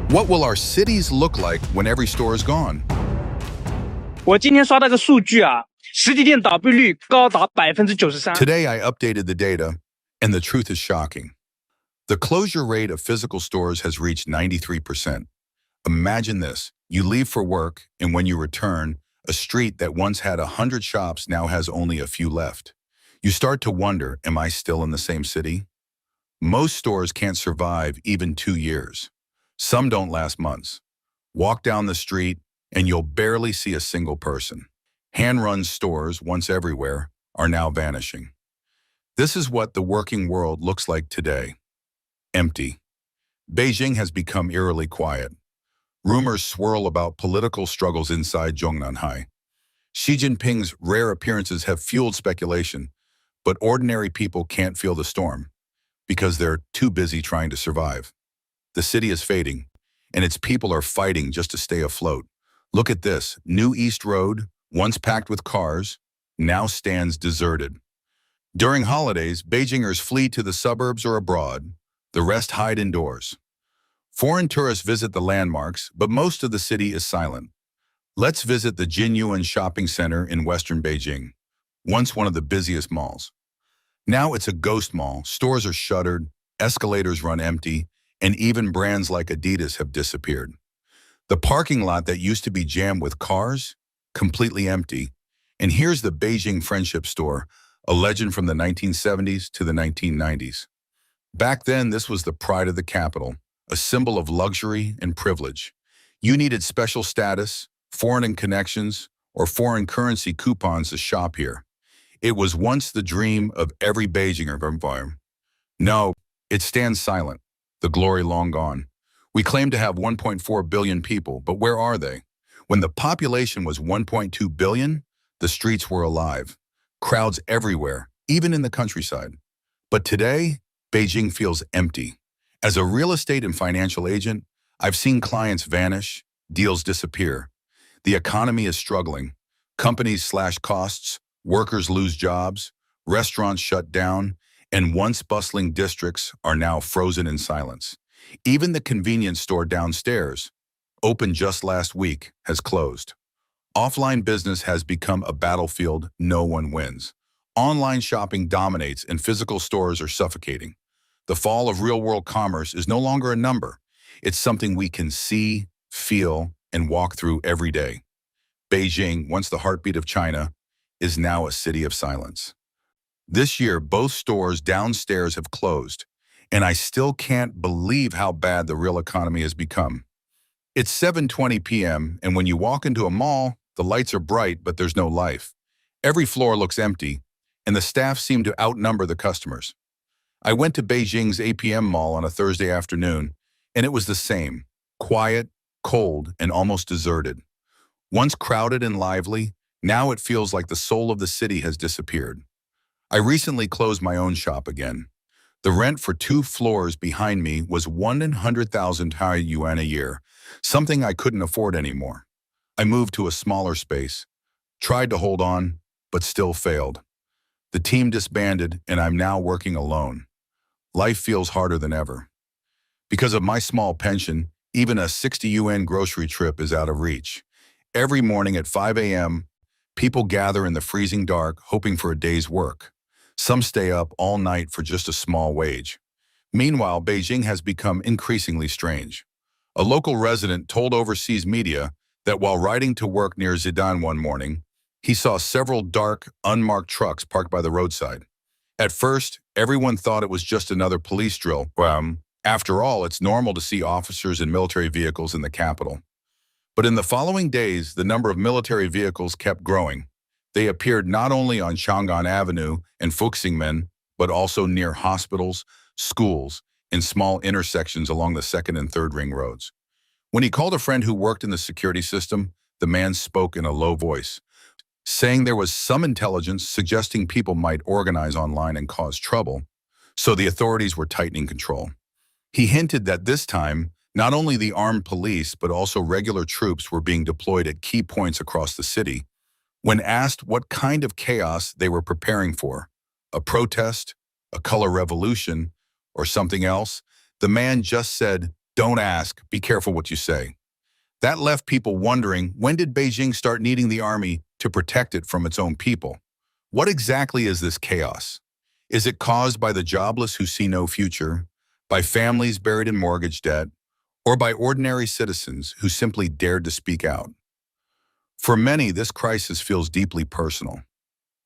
What will our cities look like when every store is gone? 我今天刷到个数据啊，实体店倒闭率高达93%。Today I updated the data, and the truth is shocking. The closure rate of physical stores has reached 93%. Imagine this. You leave for work, and when you return, a street that once had 100 shops now has only a few left. You start to wonder, am I still in the same city? Most stores can't survive even 2 years. Some don't last months. Walk down the street, and you'll barely see a single person. Hand-run stores, once everywhere, are now vanishing. This is what the working world looks like today. Empty. Beijing has become eerily quiet. Rumors swirl about political struggles inside Zhongnanhai. Xi Jinping's rare appearances have fueled speculation, but ordinary people can't feel the storm because they're too busy trying to survive. The city is fading, and its people are fighting just to stay afloat. Look at this. New East Road, once packed with cars, now stands deserted. During holidays, Beijingers flee to the suburbs or abroad. The rest hide indoors. Foreign tourists visit the landmarks, but most of the city is silent. Let's visit the Jinyuan Shopping Center in western Beijing, once one of the busiest malls. Now it's a ghost mall. Stores are shuttered, escalators run empty, and even brands like Adidas have disappeared. The parking lot that used to be jammed with cars, completely empty. And here's the Beijing Friendship Store, a legend from the 1970s to the 1990s. Back then, this was the pride of the capital, a symbol of luxury and privilege. You needed special status, foreign connections, or foreign currency coupons to shop here. It was once the dream of every Beijinger. No, it stands silent, the glory long gone. We claim to have 1.4 billion people, but where are they? When the population was 1.2 billion, the streets were alive. Crowds everywhere, even in the countryside. But today, Beijing feels empty. As a real estate and financial agent, I've seen clients vanish, deals disappear. The economy is struggling. Companies slash costs, workers lose jobs, restaurants shut down, and once bustling districts are now frozen in silence. Even the convenience store downstairs, opened just last week, has closed. Offline business has become a battlefield no one wins. Online shopping dominates and physical stores are suffocating. The fall of real-world commerce is no longer a number. It's something we can see, feel, and walk through every day. Beijing, once the heartbeat of China, is now a city of silence. This year, both stores downstairs have closed, and I still can't believe how bad the real economy has become. It's 7:20 p.m., and when you walk into a mall, the lights are bright, but there's no life. Every floor looks empty, and the staff seem to outnumber the customers. I went to Beijing's APM Mall on a Thursday afternoon, and it was the same, quiet, cold, and almost deserted. Once crowded and lively, now it feels like the soul of the city has disappeared. I recently closed my own shop again. The rent for 2 floors behind me was 100,000 yuan a year, something I couldn't afford anymore. I moved to a smaller space, tried to hold on, but still failed. The team disbanded, and I'm now working alone. Life feels harder than ever. Because of my small pension, even a 60 yuan grocery trip is out of reach. Every morning at 5 a.m., people gather in the freezing dark, hoping for a day's work. Some stay up all night for just a small wage. Meanwhile, Beijing has become increasingly strange. A local resident told overseas media that while riding to work near Zidan one morning, he saw several dark, unmarked trucks parked by the roadside. At first, everyone thought it was just another police drill. After all, it's normal to see officers in military vehicles in the capital. But in the following days, the number of military vehicles kept growing. They appeared not only on Chang'an Avenue and Fuxingmen, but also near hospitals, schools, and small intersections along the 2nd and 3rd ring roads. When he called a friend who worked in the security system, the man spoke in a low voice, saying there was some intelligence suggesting people might organize online and cause trouble, so the authorities were tightening control. He hinted that this time, not only the armed police, but also regular troops were being deployed at key points across the city. When asked what kind of chaos they were preparing for, a protest, a color revolution, or something else, the man just said, Don't ask, be careful what you say. That left people wondering, when did Beijing start needing the army to protect it from its own people? What exactly is this chaos? Is it caused by the jobless who see no future, by families buried in mortgage debt, or by ordinary citizens who simply dared to speak out? For many, this crisis feels deeply personal.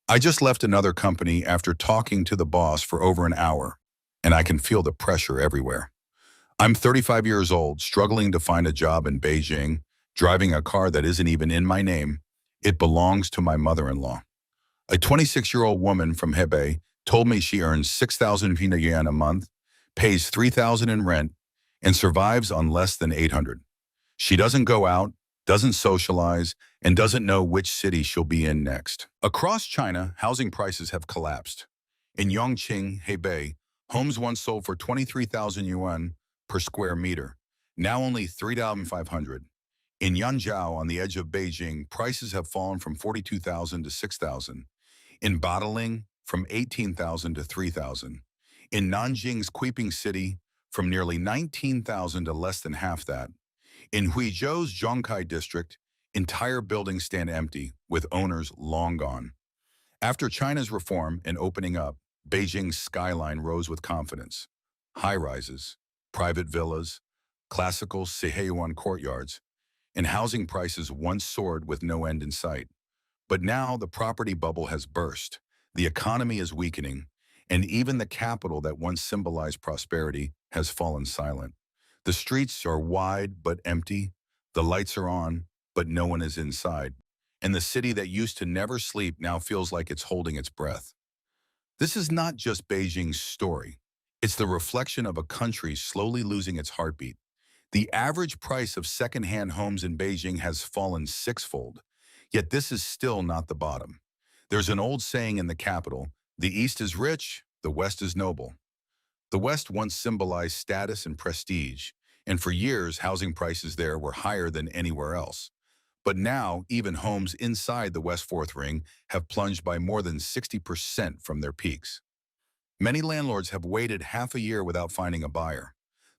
I just left another company after talking to the boss for over an hour, and I can feel the pressure everywhere. I'm 35 years old, struggling to find a job in Beijing, driving a car that isn't even in my name. It belongs to my mother-in-law. A 26-year-old woman from Hebei told me she earns 6,000 Pina yuan a month, pays 3,000 in rent, and survives on less than 800. She doesn't go out, doesn't socialize, and doesn't know which city she'll be in next. Across China, housing prices have collapsed. In Yongqing, Hebei, homes once sold for 23,000 yuan per square meter, now only 3,500. In Yanjiao, on the edge of Beijing, prices have fallen from 42,000 to 6,000. In Badaling, from 18,000 to 3,000. In Nanjing's Kuiping City, from nearly 19,000 to less than half that. In Huizhou's Zhongkai district, entire buildings stand empty, with owners long gone. After China's reform and opening up, Beijing's skyline rose with confidence. High-rises, private villas, classical Siheyuan courtyards, and housing prices once soared with no end in sight. But now the property bubble has burst, the economy is weakening, and even the capital that once symbolized prosperity has fallen silent. The streets are wide but empty, the lights are on, but no one is inside, and the city that used to never sleep now feels like it's holding its breath. This is not just Beijing's story. It's the reflection of a country slowly losing its heartbeat. The average price of second-hand homes in Beijing has fallen sixfold, yet this is still not the bottom. There's an old saying in the capital, the East is rich, the West is noble. The West once symbolized status and prestige, and for years housing prices there were higher than anywhere else. But now, even homes inside the West Fourth Ring have plunged by more than 60% from their peaks. Many landlords have waited half a year without finding a buyer.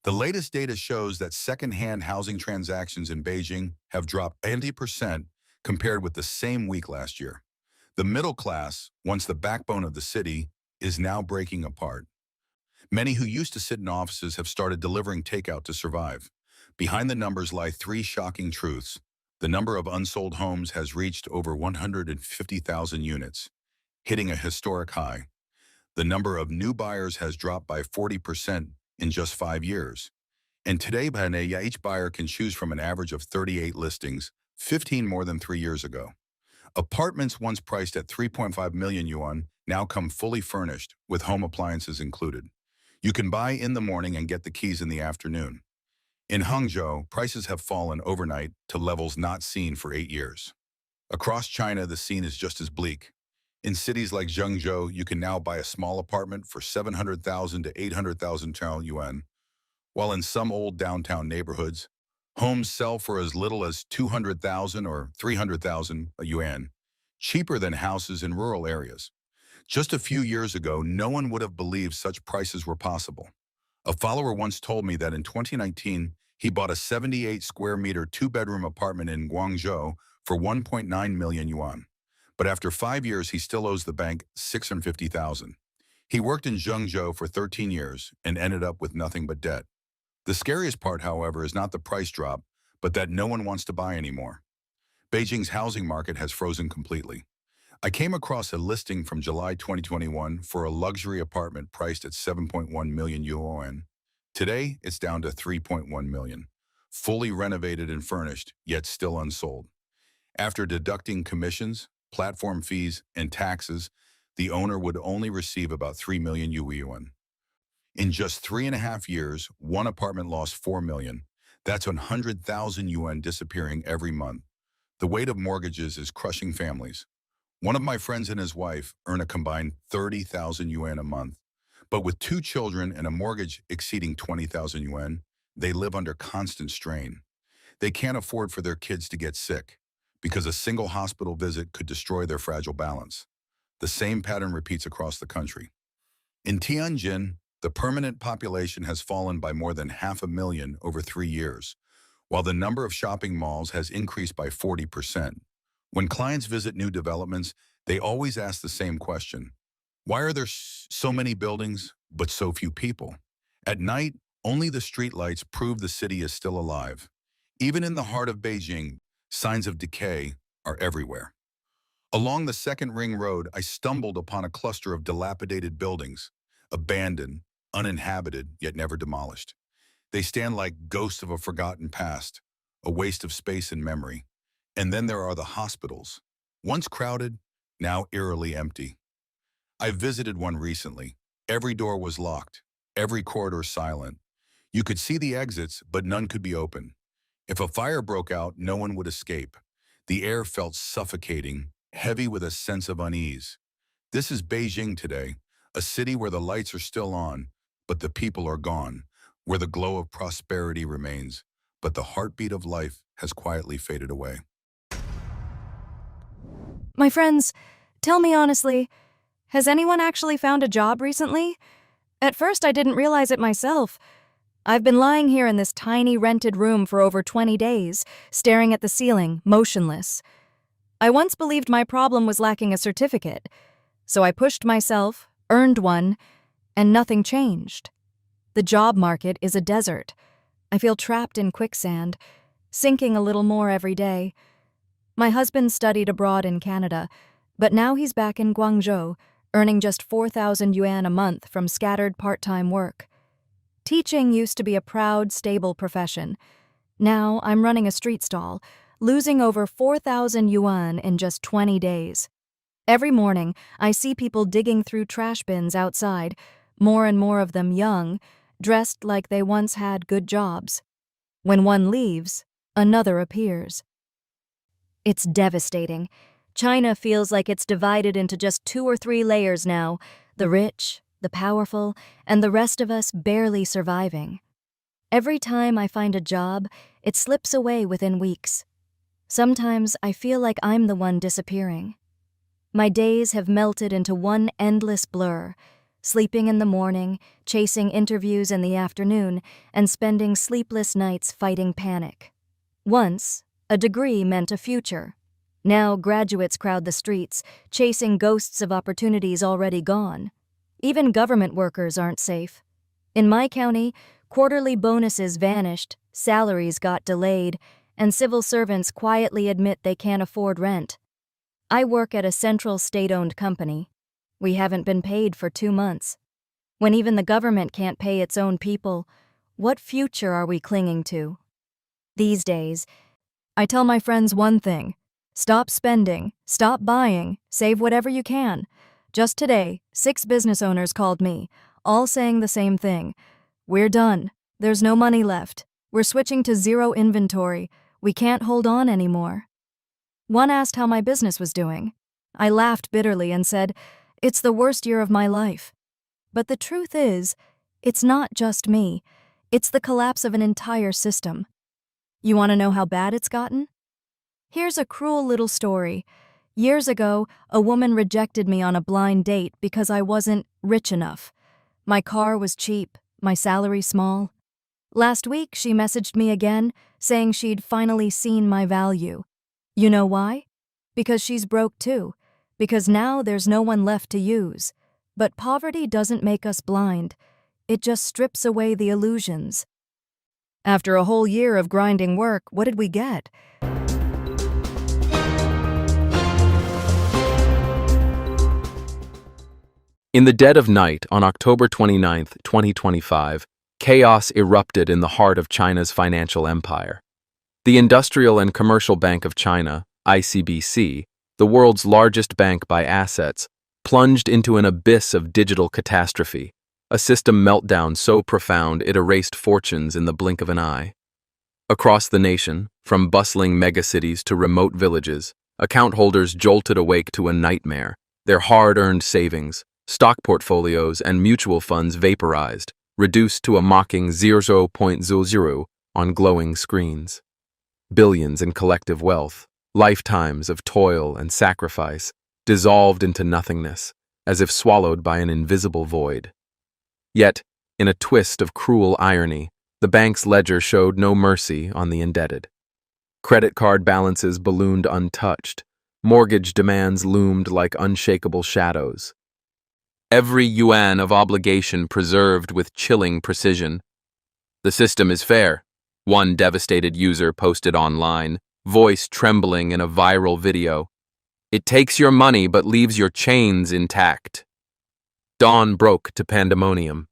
The latest data shows that second-hand housing transactions in Beijing have dropped 80% compared with the same week last year. The middle class, once the backbone of the city, is now breaking apart. Many who used to sit in offices have started delivering takeout to survive. Behind the numbers lie three shocking truths. The number of unsold homes has reached over 150,000 units, hitting a historic high. The number of new buyers has dropped by 40% in just 5 years. And today, each buyer can choose from an average of 38 listings, 15 more than 3 years ago. Apartments once priced at 3.5 million yuan now come fully furnished, with home appliances included. You can buy in the morning and get the keys in the afternoon. In Hangzhou, prices have fallen overnight to levels not seen for 8 years. Across China, the scene is just as bleak. In cities like Zhengzhou, you can now buy a small apartment for 700,000 to 800,000 yuan, while in some old downtown neighborhoods, homes sell for as little as 200,000 or 300,000 yuan, cheaper than houses in rural areas. Just a few years ago, no one would have believed such prices were possible. A follower once told me that in 2019, he bought a 78 square meter two-bedroom apartment in Guangzhou for 1.9 million yuan. But after 5 years, he still owes the bank 650,000. He worked in Zhengzhou for 13 years and ended up with nothing but debt. The scariest part, however, is not the price drop, but that no one wants to buy anymore. Beijing's housing market has frozen completely. I came across a listing from July 2021 for a luxury apartment priced at 7.1 million yuan. Today, it's down to 3.1 million, fully renovated and furnished, yet still unsold. After deducting commissions, platform fees, and taxes, the owner would only receive about 3 million yuan. In just 3.5 years, one apartment lost 4 million. That's 100,000 yuan disappearing every month. The weight of mortgages is crushing families. One of my friends and his wife earn a combined 30,000 yuan a month. But with 2 children and a mortgage exceeding 20,000 yuan, they live under constant strain. They can't afford for their kids to get sick, because a single hospital visit could destroy their fragile balance. The same pattern repeats across the country. In Tianjin, The permanent population has fallen by more than 500,000 over 3 years, while the number of shopping malls has increased by 40%. When clients visit new developments, they always ask the same question. Why are there so many buildings, but so few people? At night, only the streetlights prove the city is still alive. Even in the heart of Beijing, signs of decay are everywhere. Along the Second Ring Road, I stumbled upon a cluster of dilapidated buildings, abandoned, uninhabited, yet never demolished. They stand like ghosts of a forgotten past, a waste of space and memory. And then there are the hospitals, once crowded, now eerily empty. I visited one recently. Every door was locked, every corridor silent. You could see the exits, but none could be opened. If a fire broke out, no one would escape. The air felt suffocating, heavy with a sense of unease. This is Beijing today, a city where the lights are still on, but the people are gone, where the glow of prosperity remains, but the heartbeat of life has quietly faded away. My friends, tell me honestly, has anyone actually found a job recently? At first I didn't realize it myself. I've been lying here in this tiny rented room for over 20 days, staring at the ceiling, motionless. I once believed my problem was lacking a certificate, so I pushed myself, earned one, and nothing changed. The job market is a desert. I feel trapped in quicksand, sinking a little more every day. My husband studied abroad in Canada, but now he's back in Guangzhou, earning just 4,000 yuan a month from scattered part-time work. Teaching used to be a proud, stable profession. Now I'm running a street stall, losing over 4,000 yuan in just 20 days. Every morning, I see people digging through trash bins outside, more and more of them young, dressed like they once had good jobs. When one leaves, another appears. It's devastating. China feels like it's divided into just 2 or 3 layers now, the rich, the powerful, and the rest of us barely surviving. Every time I find a job, it slips away within weeks. Sometimes I feel like I'm the one disappearing. My days have melted into one endless blur, sleeping in the morning, chasing interviews in the afternoon, and spending sleepless nights fighting panic. Once, a degree meant a future. Now graduates crowd the streets, chasing ghosts of opportunities already gone. Even government workers aren't safe. In my county, quarterly bonuses vanished, salaries got delayed, and civil servants quietly admit they can't afford rent. I work at a central state-owned company. We haven't been paid for 2 months. When even the government can't pay its own people, what future are we clinging to? These days, I tell my friends one thing: stop spending, stop buying, save whatever you can. Just today, 6 business owners called me, all saying the same thing. We're done. There's no money left. We're switching to zero inventory. We can't hold on anymore. One asked how my business was doing. I laughed bitterly and said, "It's the worst year of my life." But the truth is, it's not just me. It's the collapse of an entire system. You want to know how bad it's gotten? Here's a cruel little story. Years ago, a woman rejected me on a blind date because I wasn't rich enough. My car was cheap, my salary small. Last week, she messaged me again, saying she'd finally seen my value. You know why? Because she's broke too. Because now there's no one left to use. But poverty doesn't make us blind. It just strips away the illusions. After a whole year of grinding work, what did we get? In the dead of night on October 29, 2025, chaos erupted in the heart of China's financial empire. The Industrial and Commercial Bank of China, ICBC, the world's largest bank by assets, plunged into an abyss of digital catastrophe, a system meltdown so profound it erased fortunes in the blink of an eye. Across the nation, from bustling megacities to remote villages, account holders jolted awake to a nightmare, their hard-earned savings, stock portfolios, and mutual funds vaporized, reduced to a mocking 0.00 on glowing screens. Billions in collective wealth, lifetimes of toil and sacrifice, dissolved into nothingness, as if swallowed by an invisible void. Yet, In a twist of cruel irony, the bank's ledger showed no mercy on the indebted. Credit card balances ballooned untouched. Mortgage demands loomed like unshakable shadows. Every yuan of obligation preserved with chilling precision. "The system is fair," one devastated user posted online, voice trembling in a viral video. "It takes your money but leaves your chains intact." Dawn broke to pandemonium.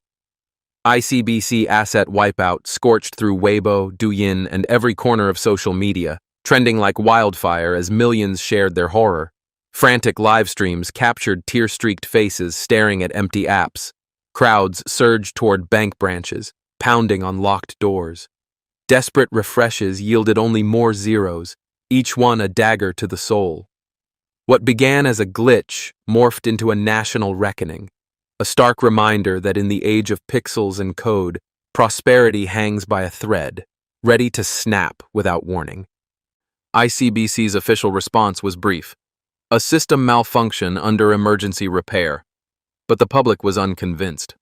ICBC asset wipeout scorched through Weibo, Douyin, and every corner of social media, trending like wildfire as millions shared their horror. Frantic live streams captured tear-streaked faces staring at empty apps. Crowds surged toward bank branches, pounding on locked doors. Desperate refreshes yielded only more zeros, each one a dagger to the soul. What began as a glitch morphed into a national reckoning, a stark reminder that in the age of pixels and code, prosperity hangs by a thread, ready to snap without warning. ICBC's official response was brief: a system malfunction under emergency repair. But the public was unconvinced.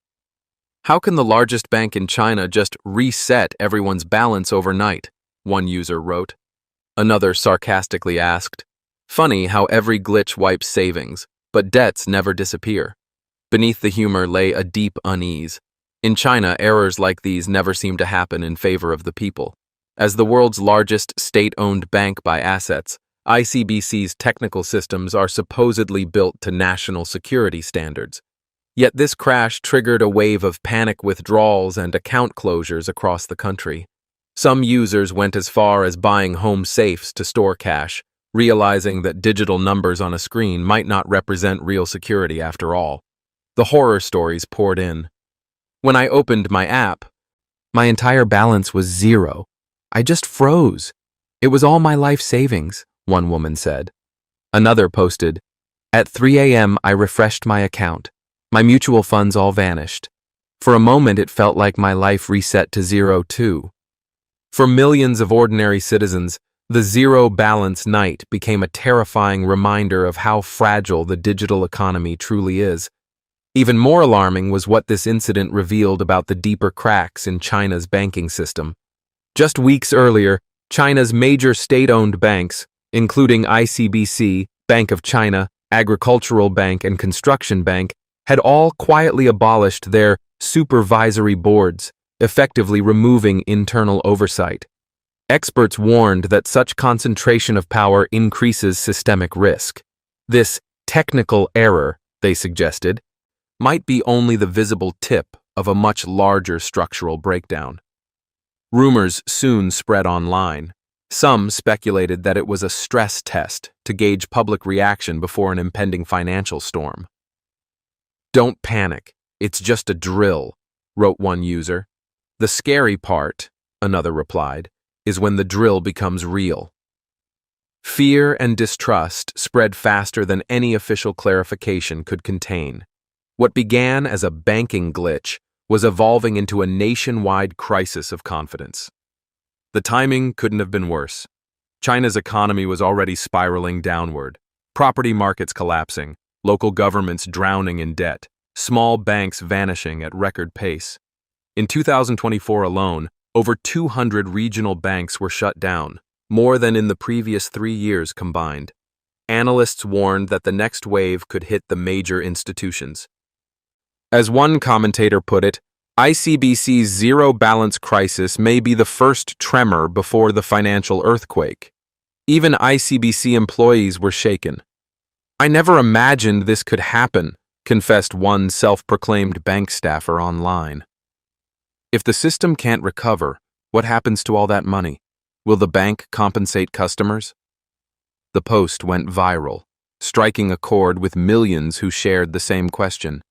How can the largest bank in China just reset everyone's balance overnight? One user wrote. Another sarcastically asked. Funny how every glitch wipes savings, but debts never disappear. Beneath the humor lay a deep unease. In China, errors like these never seem to happen in favor of the people. As the world's largest state-owned bank by assets, ICBC's technical systems are supposedly built to national security standards. Yet this crash triggered a wave of panic withdrawals and account closures across the country. Some users went as far as buying home safes to store cash, realizing that digital numbers on a screen might not represent real security after all. The horror stories poured in. When I opened my app, my entire balance was zero. I just froze. It was all my life savings, one woman said. Another posted, at 3 a.m. I refreshed my account. My mutual funds all vanished. For a moment it felt like my life reset to zero too. For millions of ordinary citizens, the zero balance night became a terrifying reminder of how fragile the digital economy truly is. Even more alarming was what this incident revealed about the deeper cracks in China's banking system. Just weeks earlier, China's major state-owned banks, including ICBC, Bank of China, Agricultural Bank, and Construction Bank, had all quietly abolished their supervisory boards, effectively removing internal oversight. Experts warned that such concentration of power increases systemic risk. This technical error, they suggested, might be only the visible tip of a much larger structural breakdown. Rumors soon spread online. Some speculated that it was a stress test to gauge public reaction before an impending financial storm. Don't panic, it's just a drill, wrote one user. The scary part, another replied, is when the drill becomes real. Fear and distrust spread faster than any official clarification could contain. What began as a banking glitch was evolving into a nationwide crisis of confidence. The timing couldn't have been worse. China's economy was already spiraling downward, property markets collapsing, local governments drowning in debt, small banks vanishing at record pace. In 2024 alone, over 200 regional banks were shut down, more than in the previous 3 years combined. Analysts warned that the next wave could hit the major institutions. As one commentator put it, ICBC's zero-balance crisis may be the first tremor before the financial earthquake. Even ICBC employees were shaken. I never imagined this could happen, confessed one self-proclaimed bank staffer online. If the system can't recover, what happens to all that money? Will the bank compensate customers? The post went viral, striking a chord with millions who shared the same question.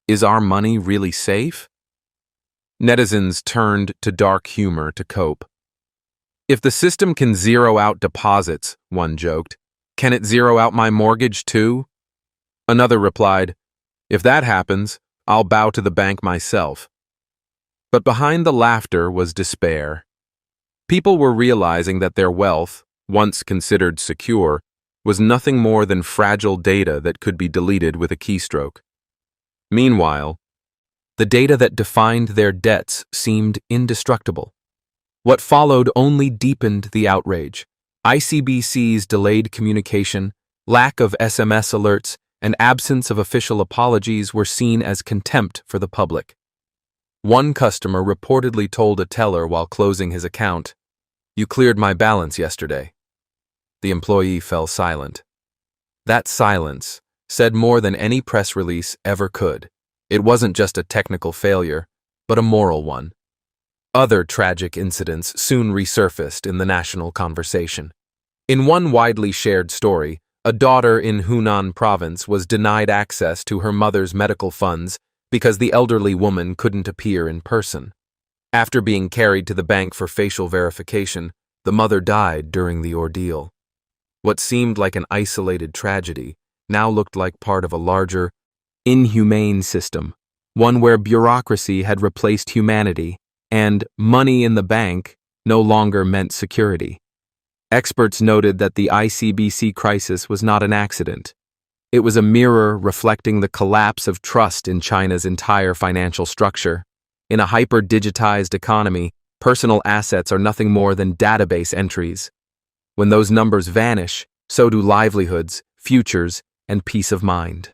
Is our money really safe? Netizens turned to dark humor to cope. If the system can zero out deposits, one joked, can it zero out my mortgage too? Another replied, if that happens, I'll bow to the bank myself. But behind the laughter was despair. People were realizing that their wealth, once considered secure, was nothing more than fragile data that could be deleted with a keystroke. Meanwhile, The data that defined their debts seemed indestructible. What followed only deepened the outrage. ICBC's delayed communication, lack of SMS alerts, and absence of official apologies were seen as contempt for the public. One customer reportedly told a teller while closing his account, "You cleared my balance yesterday." The employee fell silent. That silence said more than any press release ever could. It wasn't just a technical failure, but a moral one. Other tragic incidents soon resurfaced in the national conversation. In one widely shared story, a daughter in Hunan province was denied access to her mother's medical funds because the elderly woman couldn't appear in person. After being carried to the bank for facial verification, the mother died during the ordeal. What seemed like an isolated tragedy now looked like part of a larger, inhumane system, one where bureaucracy had replaced humanity and money in the bank no longer meant security. Experts noted that the ICBC crisis was not an accident. It was a mirror reflecting the collapse of trust in China's entire financial structure. In a hyper-digitized economy, personal assets are nothing more than database entries. When those numbers vanish, so do livelihoods, futures, and peace of mind.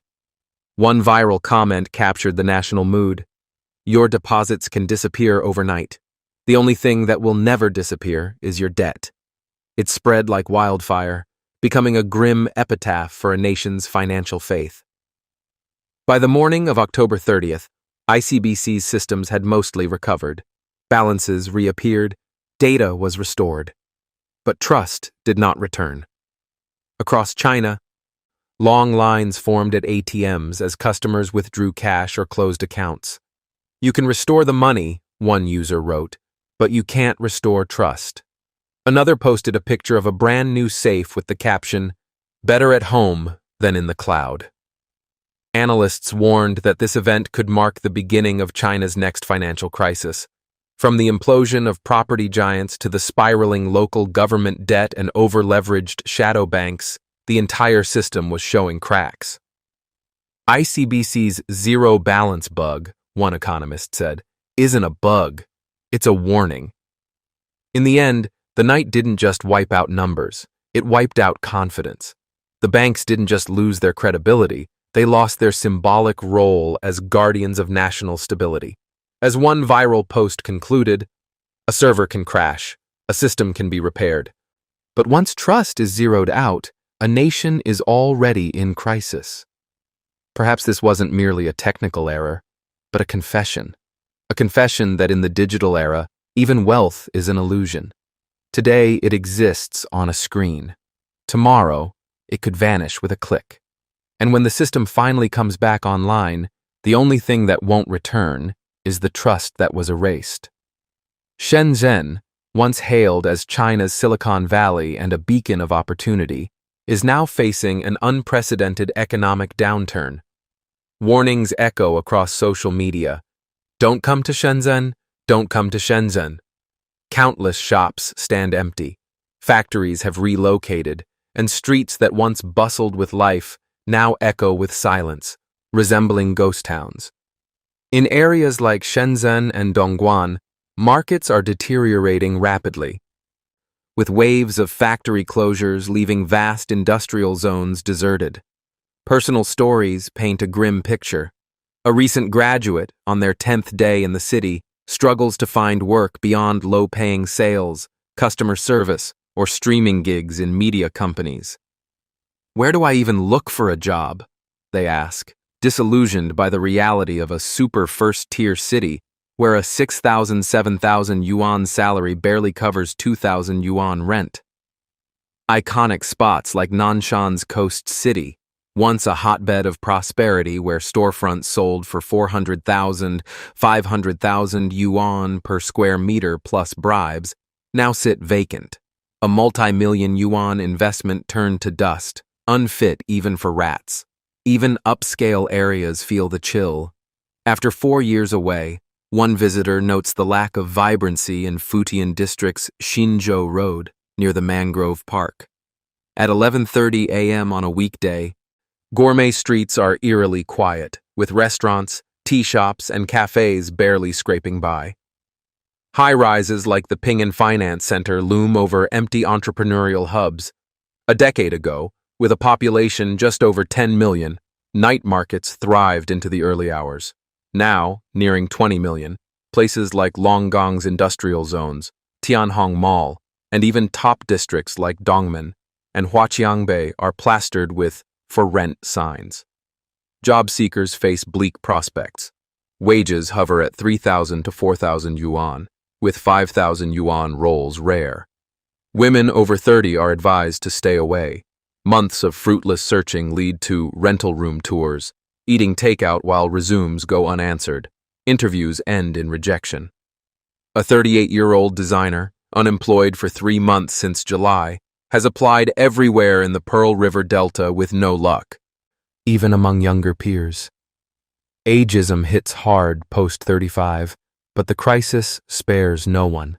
One viral comment captured the national mood. Your deposits can disappear overnight. The only thing that will never disappear is your debt. It spread like wildfire, becoming a grim epitaph for a nation's financial faith. By the morning of October 30th, ICBC's systems had mostly recovered. Balances reappeared, data was restored. But trust did not return. Across China, long lines formed at ATMs as customers withdrew cash or closed accounts. You can restore the money, one user wrote, but you can't restore trust. Another posted a picture of a brand new safe with the caption, "Better at home than in the cloud." Analysts warned that this event could mark the beginning of China's next financial crisis. From the implosion of property giants to the spiraling local government debt and over-leveraged shadow banks, the entire system was showing cracks. ICBC's zero balance bug, one economist said, isn't a bug, it's a warning. In the end, the night didn't just wipe out numbers, it wiped out confidence. The banks didn't just lose their credibility, they lost their symbolic role as guardians of national stability. As one viral post concluded, a server can crash, a system can be repaired. But once trust is zeroed out, a nation is already in crisis. Perhaps this wasn't merely a technical error, but a confession. A confession that in the digital era, even wealth is an illusion. Today, it exists on a screen. Tomorrow, it could vanish with a click. And when the system finally comes back online, the only thing that won't return is the trust that was erased. Shenzhen, once hailed as China's Silicon Valley and a beacon of opportunity, is now facing an unprecedented economic downturn. Warnings echo across social media. Don't come to Shenzhen, don't come to Shenzhen. Countless shops stand empty. Factories have relocated, and streets that once bustled with life now echo with silence, resembling ghost towns. In areas like Shenzhen and Dongguan, markets are deteriorating rapidly, with waves of factory closures leaving vast industrial zones deserted. Personal stories paint a grim picture. A recent graduate, on their 10th day in the city, struggles to find work beyond low-paying sales, customer service, or streaming gigs in media companies. Where do I even look for a job? They ask, disillusioned by the reality of a super first-tier city where a 6,000, 7,000 yuan salary barely covers 2,000 yuan rent. Iconic spots like Nanshan's Coast City, once a hotbed of prosperity where storefronts sold for 400,000, 500,000 yuan per square meter plus bribes, now sit vacant. A multi-million yuan investment turned to dust, unfit even for rats. Even upscale areas feel the chill. After 4 years away, one visitor notes the lack of vibrancy in Futian District's Xinzhou Road near the Mangrove Park. At 11:30 a.m. on a weekday, gourmet streets are eerily quiet, with restaurants, tea shops and cafes barely scraping by. High-rises like the Ping'an Finance Center loom over empty entrepreneurial hubs. A decade ago, with a population just over 10 million, night markets thrived into the early hours. Now, nearing 20 million, places like Longgong's industrial zones, Tianhong Mall, and even top districts like Dongmen and Huaqiangbei are plastered with "for rent" signs. Job seekers face bleak prospects. Wages hover at 3,000 to 4,000 yuan, with 5,000 yuan roles rare. Women over 30 are advised to stay away. Months of fruitless searching lead to rental room tours, eating takeout while resumes go unanswered. Interviews end in rejection. A 38-year-old designer, unemployed for 3 months since July, has applied everywhere in the Pearl River Delta with no luck, even among younger peers. Ageism hits hard post-35, but the crisis spares no one.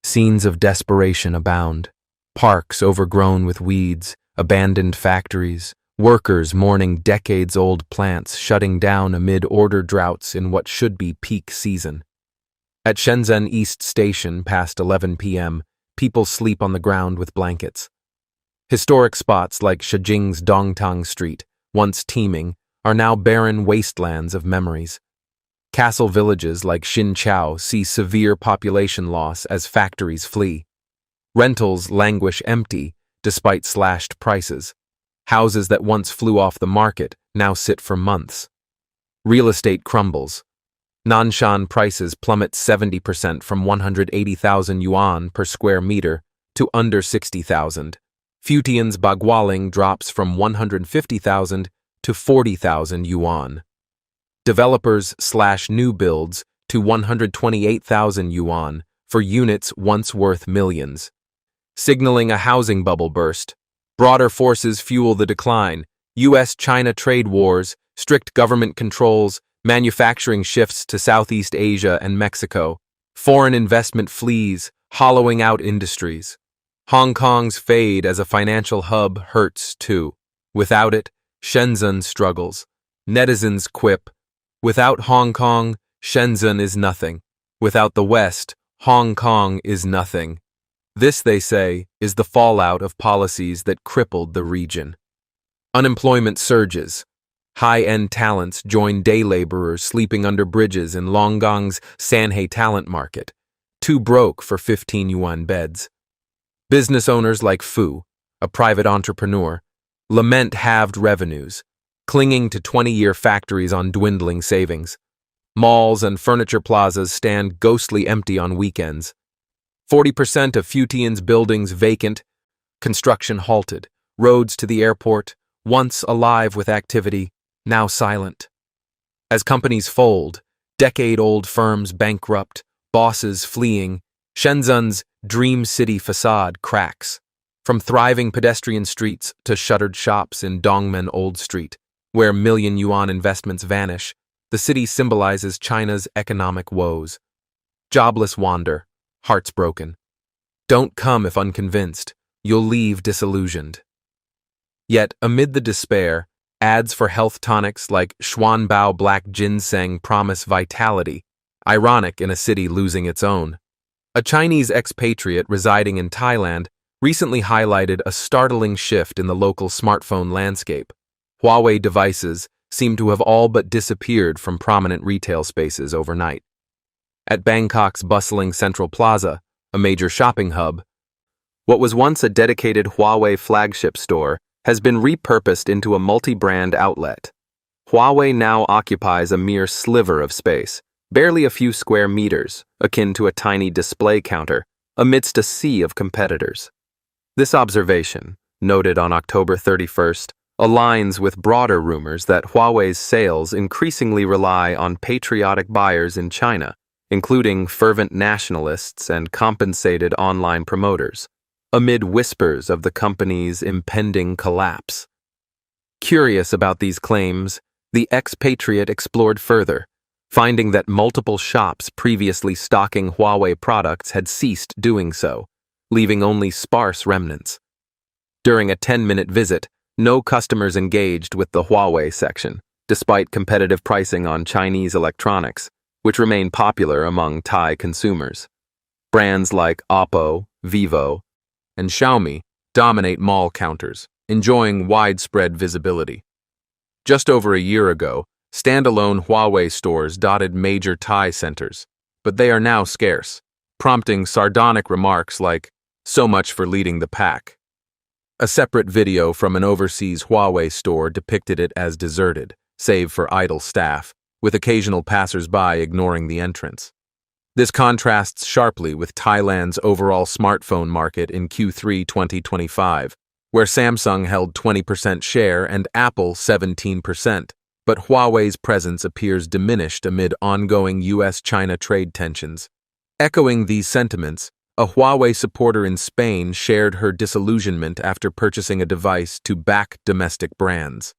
Scenes of desperation abound. Parks overgrown with weeds, abandoned factories, workers mourning decades-old plants shutting down amid order droughts in what should be peak season. At Shenzhen East Station past 11 p.m., people sleep on the ground with blankets. Historic spots like Shijing's Dongtang Street, once teeming, are now barren wastelands of memories. Castle villages like Xinqiao see severe population loss as factories flee. Rentals languish empty despite slashed prices. Houses that once flew off the market now sit for months. Real estate crumbles. Nanshan prices plummet 70% from 180,000 yuan per square meter to under 60,000. Futian's Bagualing drops from 150,000 to 40,000 yuan. Developers slash new builds to 128,000 yuan for units once worth millions. Signaling a housing bubble burst. Broader forces fuel the decline. U.S.-China trade wars, strict government controls, manufacturing shifts to Southeast Asia and Mexico. Foreign investment flees, hollowing out industries. Hong Kong's fade as a financial hub hurts too. Without it, Shenzhen struggles. Netizens quip, "Without Hong Kong, Shenzhen is nothing. Without the West, Hong Kong is nothing." This, they say, is the fallout of policies that crippled the region. Unemployment surges. High-end talents join day laborers sleeping under bridges in Longgong's Sanhei talent market, too broke for 15 yuan beds. Business owners like Fu, a private entrepreneur, lament halved revenues, clinging to 20-year factories on dwindling savings. Malls and furniture plazas stand ghostly empty on weekends. 40% of Futian's buildings vacant, construction halted, roads to the airport, once alive with activity, now silent. As companies fold, decade-old firms bankrupt, bosses fleeing, Shenzhen's dream city facade cracks. From thriving pedestrian streets to shuttered shops in Dongmen Old Street, where million-yuan investments vanish, the city symbolizes China's economic woes. Jobless wander, hearts broken. Don't come if unconvinced, you'll leave disillusioned. Yet, amid the despair, ads for health tonics like Xuanbao Black Ginseng promise vitality, ironic in a city losing its own. A Chinese expatriate residing in Thailand recently highlighted a startling shift in the local smartphone landscape. Huawei devices seem to have all but disappeared from prominent retail spaces overnight. At Bangkok's bustling Central Plaza, a major shopping hub, what was once a dedicated Huawei flagship store has been repurposed into a multi-brand outlet. Huawei now occupies a mere sliver of space, barely a few square meters, akin to a tiny display counter, amidst a sea of competitors. This observation, noted on October 31st, aligns with broader rumors that Huawei's sales increasingly rely on patriotic buyers in China, including fervent nationalists and compensated online promoters, amid whispers of the company's impending collapse. Curious about these claims, the expatriate explored further, finding that multiple shops previously stocking Huawei products had ceased doing so, leaving only sparse remnants. During a 10-minute visit, no customers engaged with the Huawei section, despite competitive pricing on Chinese electronics, which remain popular among Thai consumers. Brands like Oppo, Vivo, and Xiaomi dominate mall counters, enjoying widespread visibility. Just over a year ago, standalone Huawei stores dotted major Thai centers, but they are now scarce, prompting sardonic remarks like, "So much for leading the pack." A separate video from an overseas Huawei store depicted it as deserted, save for idle staff, with occasional passers-by ignoring the entrance. This contrasts sharply with Thailand's overall smartphone market in Q3 2025, where Samsung held 20% share and Apple 17%, but Huawei's presence appears diminished amid ongoing US-China trade tensions. Echoing these sentiments, a Huawei supporter in Spain shared her disillusionment after purchasing a device to back domestic brands.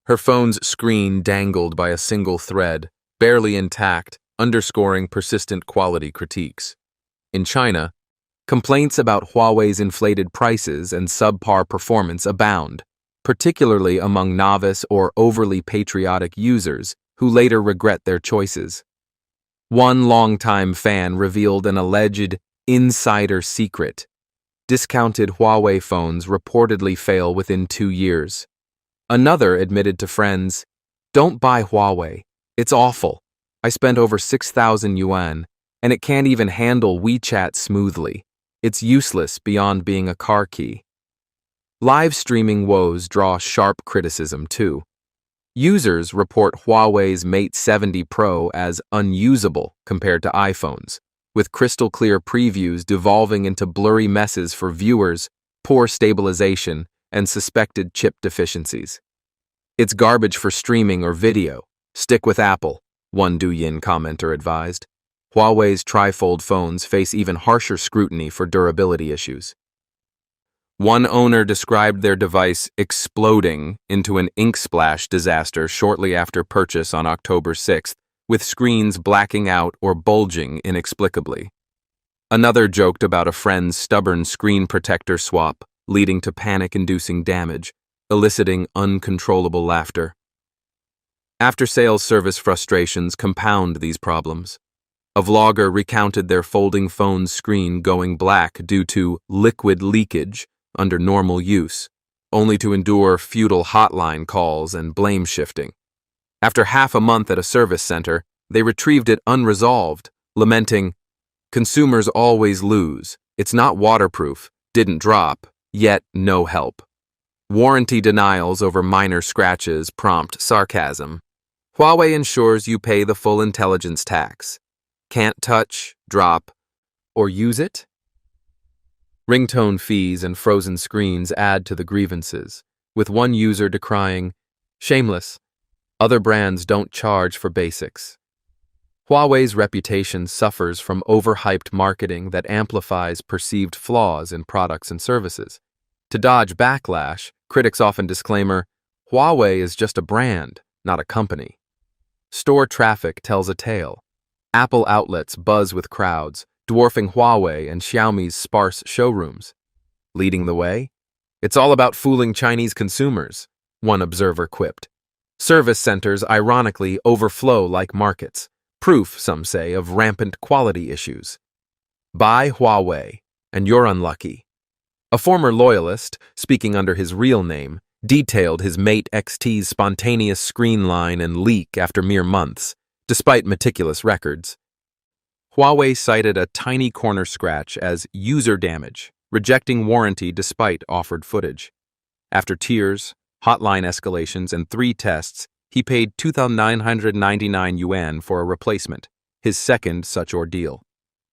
Her phone's screen dangled by a single thread, barely intact, underscoring persistent quality critiques. In China, complaints about Huawei's inflated prices and subpar performance abound, particularly among novice or overly patriotic users who later regret their choices. One longtime fan revealed an alleged insider secret. Discounted Huawei phones reportedly fail within 2 years. Another admitted to friends, "Don't buy Huawei. It's awful. I spent over 6,000 yuan, and it can't even handle WeChat smoothly. It's useless beyond being a car key." Live streaming woes draw sharp criticism too. Users report Huawei's Mate 70 Pro as unusable compared to iPhones, with crystal-clear previews devolving into blurry messes for viewers, poor stabilization, and suspected chip deficiencies. "It's garbage for streaming or video. Stick with Apple," one Douyin commenter advised. Huawei's trifold phones face even harsher scrutiny for durability issues. One owner described their device exploding into an ink splash disaster shortly after purchase on October 6th, with screens blacking out or bulging inexplicably. Another joked about a friend's stubborn screen protector swap, leading to panic-inducing damage, eliciting uncontrollable laughter. After-sales service frustrations compound these problems. A vlogger recounted their folding phone's screen going black due to liquid leakage under normal use, only to endure futile hotline calls and blame shifting. After half a month at a service center, they retrieved it unresolved, lamenting, "Consumers always lose. It's not waterproof, didn't drop, yet no help." Warranty denials over minor scratches prompt sarcasm. Huawei ensures you pay the full intelligence tax. Can't touch, drop, or use it? Ringtone fees and frozen screens add to the grievances, with one user decrying, "Shameless. Other brands don't charge for basics." Huawei's reputation suffers from overhyped marketing that amplifies perceived flaws in products and services. To dodge backlash, critics often disclaimer, "Huawei is just a brand, not a company." Store traffic tells a tale. Apple outlets buzz with crowds, dwarfing Huawei and Xiaomi's sparse showrooms. Leading the way? "It's all about fooling Chinese consumers," one observer quipped. Service centers ironically overflow like markets, proof, some say, of rampant quality issues. Buy Huawei, and you're unlucky. A former loyalist, speaking under his real name, detailed his Mate XT's spontaneous screen line and leak after mere months, despite meticulous records. Huawei cited a tiny corner scratch as user damage, rejecting warranty despite offered footage. After tears, hotline escalations, and 3 tests, he paid 2,999 yuan for a replacement, his second such ordeal.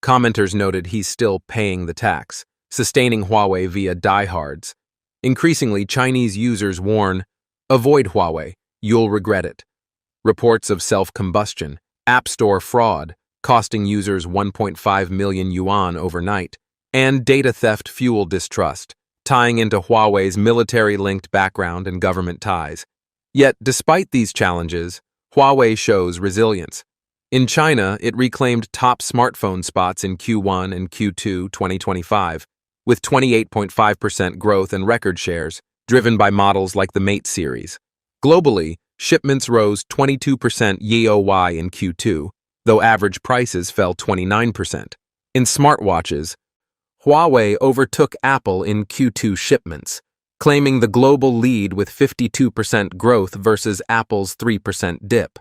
Commenters noted he's still paying the tax, sustaining Huawei via diehards. Increasingly, Chinese users warn, "Avoid Huawei, you'll regret it." Reports of self-combustion, App Store fraud, costing users 1.5 million yuan overnight, and data theft fuel distrust, tying into Huawei's military-linked background and government ties. Yet, despite these challenges, Huawei shows resilience. In China, it reclaimed top smartphone spots in Q1 and Q2 2025, with 28.5% growth and record shares, driven by models like the Mate series. Globally, Shipments rose 22% year-over-year in Q2, though average prices fell 29%. In smartwatches, Huawei overtook Apple in Q2 shipments, claiming the global lead with 52% growth versus Apple's 3% dip.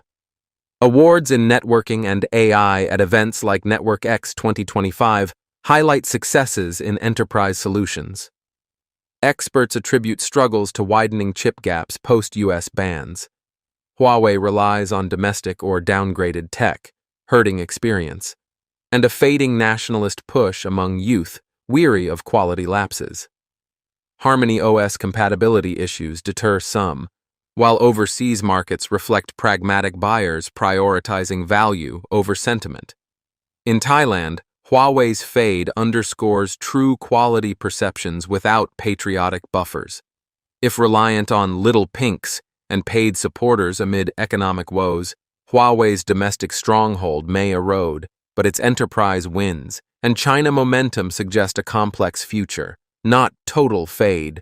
Awards in networking and AI at events like Network X 2025 highlight successes in enterprise solutions. Experts attribute struggles to widening chip gaps post-US bans. Huawei relies on domestic or downgraded tech, hurting experience, and a fading nationalist push among youth weary of quality lapses. Harmony OS compatibility issues deter some, while overseas markets reflect pragmatic buyers prioritizing value over sentiment. In Thailand, Huawei's fade underscores true quality perceptions without patriotic buffers. If reliant on little pinks and paid supporters amid economic woes, Huawei's domestic stronghold may erode, but its enterprise wins, and China momentum suggests a complex future, not total fade,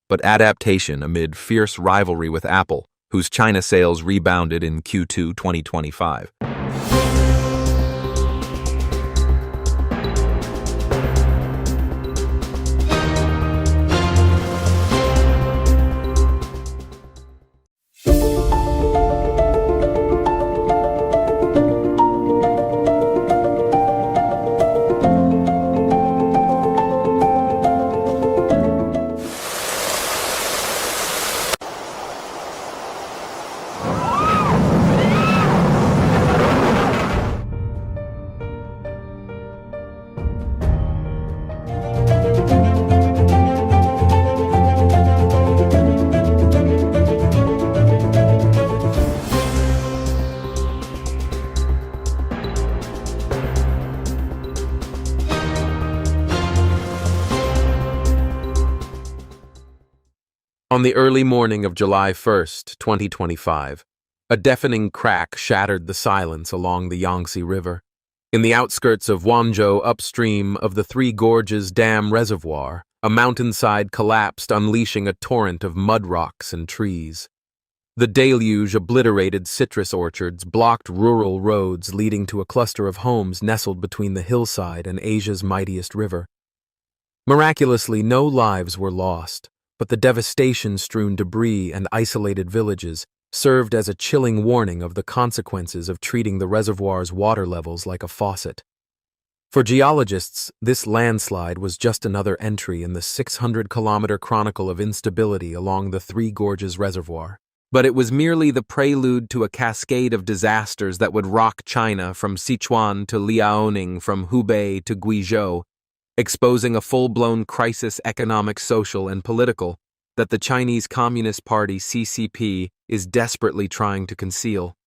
but adaptation amid fierce rivalry with Apple, whose China sales rebounded in Q2 2025. On the early morning of July 1st, 2025, a deafening crack shattered the silence along the Yangtze River. In the outskirts of Guangzhou, upstream of the Three Gorges Dam Reservoir, a mountainside collapsed, unleashing a torrent of mud rocks and trees. The deluge obliterated citrus orchards, blocked rural roads leading to a cluster of homes nestled between the hillside and Asia's mightiest river. Miraculously, no lives were lost, but the devastation-strewn debris and isolated villages served as a chilling warning of the consequences of treating the reservoir's water levels like a faucet. For geologists, this landslide was just another entry in the 600-kilometer chronicle of instability along the Three Gorges Reservoir. But it was merely the prelude to a cascade of disasters that would rock China from Sichuan to Liaoning, from Hubei to Guizhou, exposing a full-blown crisis, economic, social, and political, that the Chinese Communist Party CCP is desperately trying to conceal.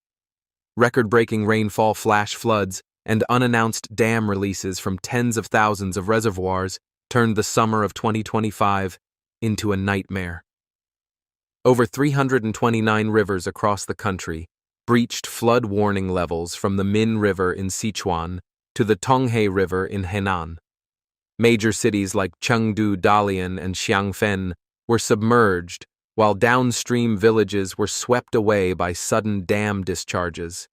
Record-breaking rainfall, flash floods, and unannounced dam releases from tens of thousands of reservoirs turned the summer of 2025 into a nightmare. Over 329 rivers across the country breached flood warning levels from the Min River in Sichuan to the Tonghe River in Henan. Major cities like Chengdu, Dalian, and Xiangfen were submerged, while downstream villages were swept away by sudden dam discharges.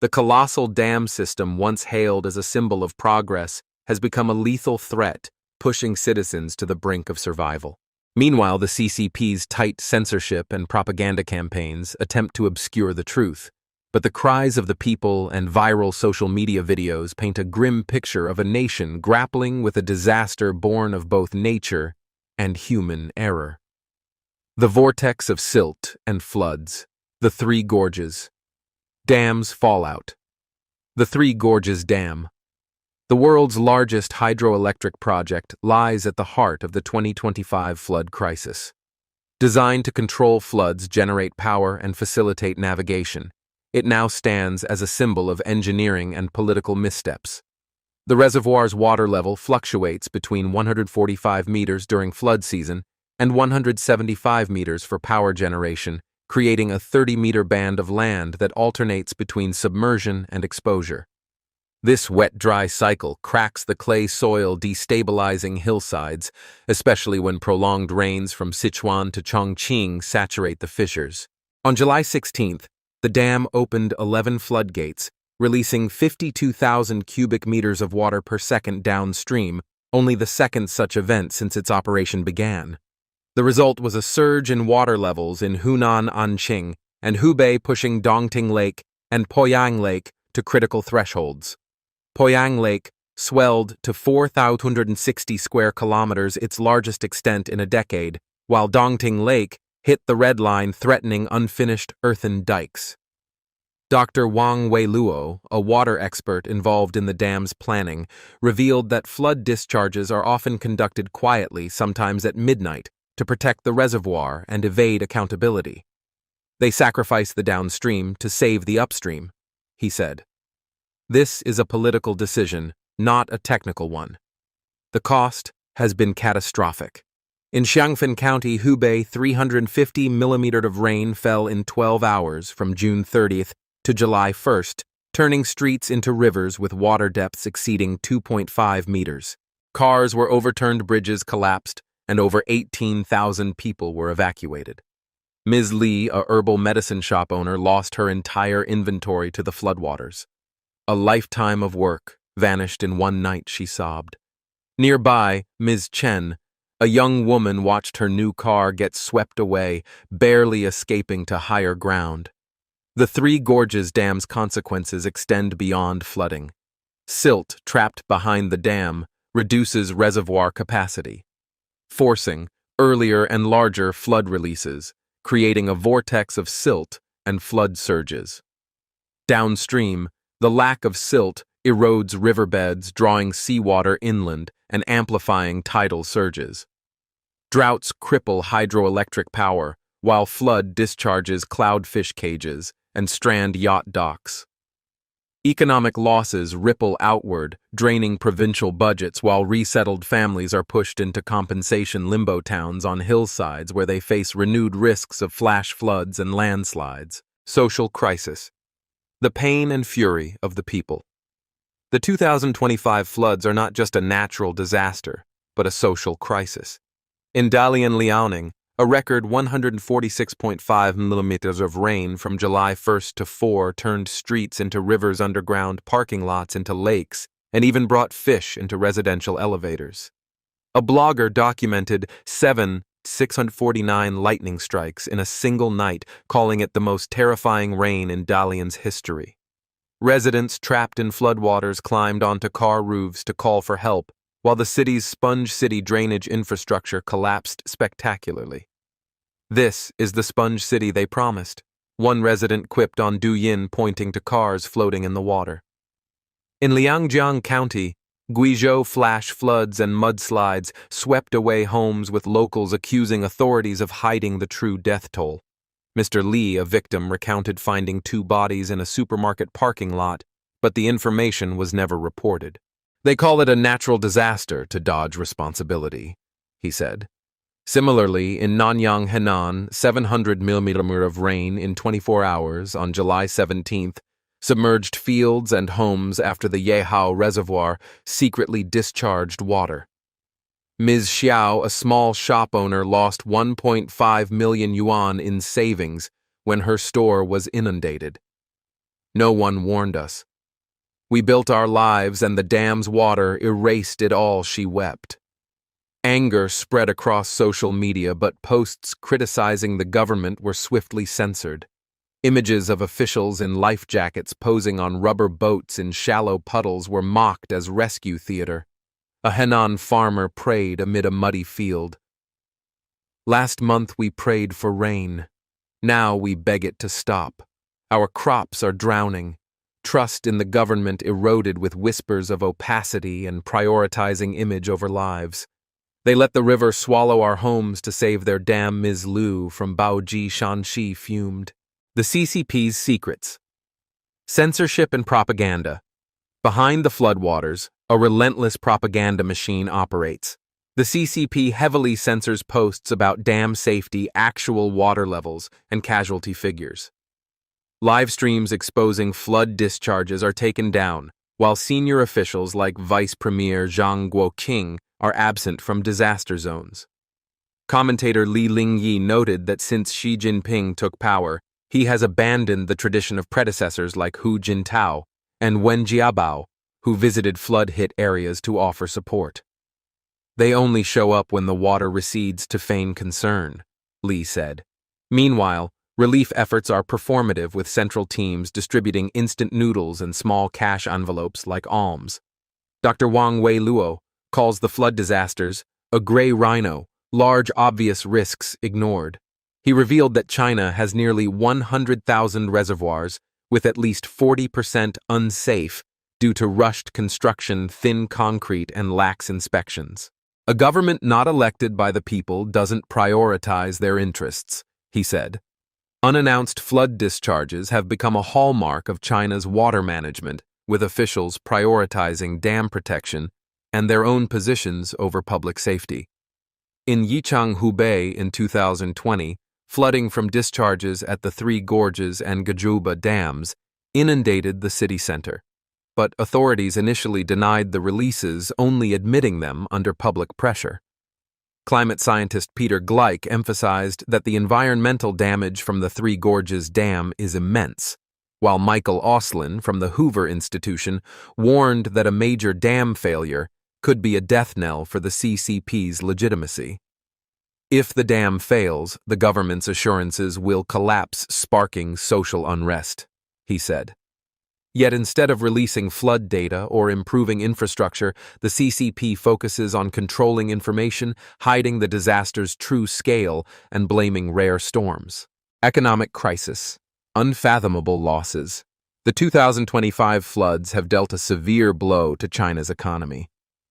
The colossal dam system, once hailed as a symbol of progress, has become a lethal threat, pushing citizens to the brink of survival. Meanwhile, the CCP's tight censorship and propaganda campaigns attempt to obscure the truth, but the cries of the people and viral social media videos paint a grim picture of a nation grappling with a disaster born of both nature and human error. The vortex of silt and floods, the Three Gorges. Dams fallout. The Three Gorges Dam, the world's largest hydroelectric project, lies at the heart of the 2025 flood crisis. Designed to control floods, generate power, and facilitate navigation, it now stands as a symbol of engineering and political missteps. The reservoir's water level fluctuates between 145 meters during flood season and 175 meters for power generation, creating a 30-meter band of land that alternates between submersion and exposure. This wet-dry cycle cracks the clay soil, destabilizing hillsides, especially when prolonged rains from Sichuan to Chongqing saturate the fissures. On July 16th, the dam opened 11 floodgates, releasing 52,000 cubic meters of water per second downstream, only the second such event since its operation began. The result was a surge in water levels in Hunan Anqing and Hubei, pushing Dongting Lake and Poyang Lake to critical thresholds. Poyang Lake swelled to 4,260 square kilometers, its largest extent in a decade, while Dongting Lake hit the red line, threatening unfinished earthen dikes. Dr. Wang Weiluo, a water expert involved in the dam's planning, revealed that flood discharges are often conducted quietly, sometimes at midnight, to protect the reservoir and evade accountability. They sacrifice the downstream to save the upstream, he said. This is a political decision, not a technical one. The cost has been catastrophic. In Xiangfen County, Hubei, 350 millimeters of rain fell in 12 hours from June 30th to July 1st, turning streets into rivers with water depths exceeding 2.5 meters. Cars were overturned, bridges collapsed, and over 18,000 people were evacuated. Ms. Li, a herbal medicine shop owner, lost her entire inventory to the floodwaters. A lifetime of work vanished in one night, she sobbed. Nearby, Ms. Chen, a young woman, watched her new car get swept away, barely escaping to higher ground. The Three Gorges Dam's consequences extend beyond flooding. Silt trapped behind the dam reduces reservoir capacity, forcing earlier and larger flood releases, creating a vortex of silt and flood surges. Downstream, the lack of silt erodes riverbeds, drawing seawater inland and amplifying tidal surges. Droughts cripple hydroelectric power, while flood discharges cloudfish cages and strand yacht docks. Economic losses ripple outward, draining provincial budgets, while resettled families are pushed into compensation limbo towns on hillsides where they face renewed risks of flash floods and landslides. Social crisis. The pain and fury of the people. The 2025 floods are not just a natural disaster, but a social crisis. In Dalian Liaoning, a record 146.5 millimeters of rain from July 1st to 4 turned streets into rivers, underground parking lots into lakes, and even brought fish into residential elevators. A blogger documented 649 lightning strikes in a single night, calling it the most terrifying rain in Dalian's history. Residents trapped in floodwaters climbed onto car roofs to call for help, while the city's sponge city drainage infrastructure collapsed spectacularly. "This is the sponge city they promised," one resident quipped on Douyin, pointing to cars floating in the water. In Liangjiang County, Guizhou flash floods and mudslides swept away homes, with locals accusing authorities of hiding the true death toll. Mr. Li, a victim, recounted finding 2 bodies in a supermarket parking lot, but the information was never reported. "They call it a natural disaster to dodge responsibility," he said. Similarly, in Nanyang, Henan, 700 millimeters of rain in 24 hours on July 17th submerged fields and homes after the Yehao Reservoir secretly discharged water. Ms. Xiao, a small shop owner, lost 1.5 million yuan in savings when her store was inundated. "No one warned us. We built our lives and the dam's water erased it all," she wept. Anger spread across social media, but posts criticizing the government were swiftly censored. Images of officials in life jackets posing on rubber boats in shallow puddles were mocked as rescue theater. A Henan farmer prayed amid a muddy field. "Last month we prayed for rain. Now we beg it to stop. Our crops are drowning. Trust in the government eroded with whispers of opacity and prioritizing image over lives. They let the river swallow our homes to save their dam." Ms. Liu from Baoji, Shanxi, fumed. The CCP's secrets. Censorship and propaganda. Behind the floodwaters, a relentless propaganda machine operates. The CCP heavily censors posts about dam safety, actual water levels, and casualty figures. Live streams exposing flood discharges are taken down, while senior officials like Vice Premier Zhang Guoqing are absent from disaster zones. Commentator Li Lingyi noted that since Xi Jinping took power, He has abandoned the tradition of predecessors like Hu Jintao and Wen Jiabao, who visited flood-hit areas to offer support. They only show up when the water recedes to feign concern, Li said. Meanwhile, relief efforts are performative with central teams distributing instant noodles and small cash envelopes like alms. Dr. Wang Weiluo calls the flood disasters a gray rhino, large obvious risks ignored. He revealed that China has nearly 100,000 reservoirs, with at least 40% unsafe due to rushed construction, thin concrete, and lax inspections. A government not elected by the people doesn't prioritize their interests, he said. Unannounced flood discharges have become a hallmark of China's water management, with officials prioritizing dam protection and their own positions over public safety. In Yichang, Hubei in 2020, flooding from discharges at the Three Gorges and Gajuba dams inundated the city center, but authorities initially denied the releases, only admitting them under public pressure. Climate scientist Peter Gleich emphasized that the environmental damage from the Three Gorges Dam is immense, while Michael Auslin from the Hoover Institution warned that a major dam failure could be a death knell for the CCP's legitimacy. If the dam fails, the government's assurances will collapse, sparking social unrest, he said. Yet instead of releasing flood data or improving infrastructure, the CCP focuses on controlling information, hiding the disaster's true scale, and blaming rare storms. Economic crisis. Unfathomable losses. The 2025 floods have dealt a severe blow to China's economy.